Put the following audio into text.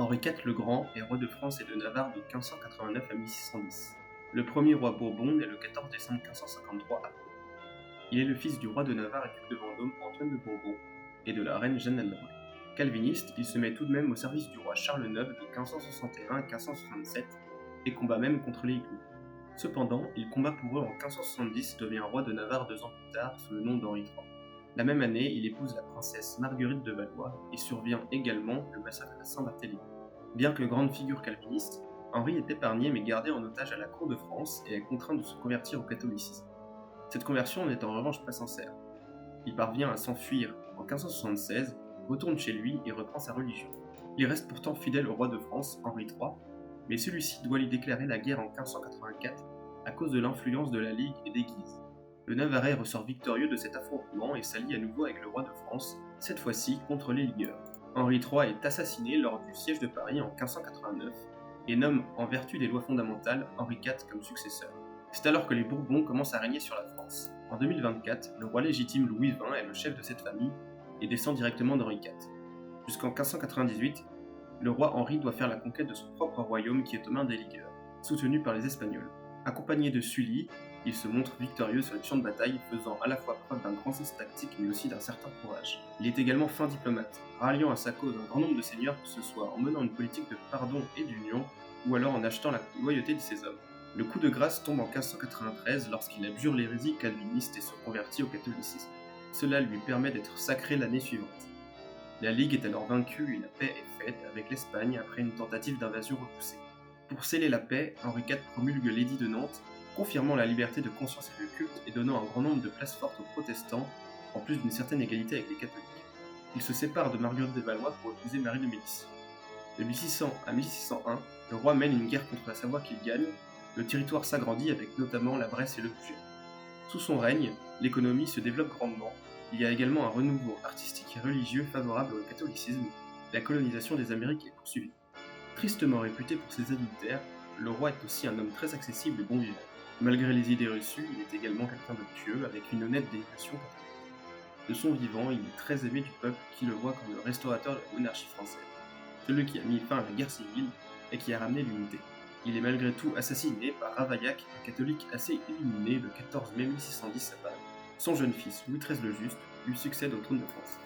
Henri IV le Grand est roi de France et de Navarre de 1589 à 1610. Le premier roi Bourbon naît le 14 décembre 1553 à Pau. Il est le fils du roi de Navarre et duc de Vendôme Antoine de Bourbon et de la reine Jeanne d'Albret. Calviniste, il se met tout de même au service du roi Charles IX de 1561 à 1567 et combat même contre les Huguenots. Cependant, il combat pour eux en 1570 et devient roi de Navarre 2 ans plus tard sous le nom d'Henri III. La même année, il épouse la princesse Marguerite de Valois et survient également le massacre à Saint-Barthélemy. Bien que grande figure calviniste, Henri est épargné mais gardé en otage à la cour de France et est contraint de se convertir au catholicisme. Cette conversion n'est en revanche pas sincère. Il parvient à s'enfuir en 1576, retourne chez lui et reprend sa religion. Il reste pourtant fidèle au roi de France, Henri III, mais celui-ci doit lui déclarer la guerre en 1584 à cause de l'influence de la Ligue et des Guises. Le Navarrais ressort victorieux de cet affrontement et s'allie à nouveau avec le roi de France, cette fois-ci contre les Ligueurs. Henri III est assassiné lors du siège de Paris en 1589 et nomme, en vertu des lois fondamentales, Henri IV comme successeur. C'est alors que les Bourbons commencent à régner sur la France. En 2024, le roi légitime Louis XX est le chef de cette famille et descend directement d'Henri IV. Jusqu'en 1598, le roi Henri doit faire la conquête de son propre royaume qui est aux mains des Ligueurs, soutenu par les Espagnols. Accompagné de Sully, il se montre victorieux sur les champs de bataille, faisant à la fois preuve d'un grand sens tactique mais aussi d'un certain courage. Il est également fin diplomate, ralliant à sa cause un grand nombre de seigneurs, que ce soit en menant une politique de pardon et d'union, ou alors en achetant la loyauté de ses hommes. Le coup de grâce tombe en 1593 lorsqu'il abjure l'hérésie calviniste et se convertit au catholicisme. Cela lui permet d'être sacré l'année suivante. La Ligue est alors vaincue et la paix est faite avec l'Espagne après une tentative d'invasion repoussée. Pour sceller la paix, Henri IV promulgue l'édit de Nantes, confirmant la liberté de conscience et de culte et donnant un grand nombre de places fortes aux protestants, en plus d'une certaine égalité avec les catholiques. Il se sépare de Marguerite de Valois pour épouser Marie de Médicis. De 1600 à 1601, le roi mène une guerre contre la Savoie qu'il gagne, le territoire s'agrandit avec notamment la Bresse et le Bugey. Sous son règne, l'économie se développe grandement. Il y a également un renouveau artistique et religieux favorable au catholicisme. La colonisation des Amériques est poursuivie. Tristement réputé pour ses adultères, le roi est aussi un homme très accessible et bon vivant. Malgré les idées reçues, il est également quelqu'un de pieux, avec une honnête dévotion catholique. De son vivant, il est très aimé du peuple qui le voit comme le restaurateur de la monarchie française, celui qui a mis fin à la guerre civile et qui a ramené l'unité. Il est malgré tout assassiné par Ravaillac, un catholique assez illuminé le 14 mai 1610 à Paris. Son jeune fils, Louis XIII le Juste, lui succède au trône de France.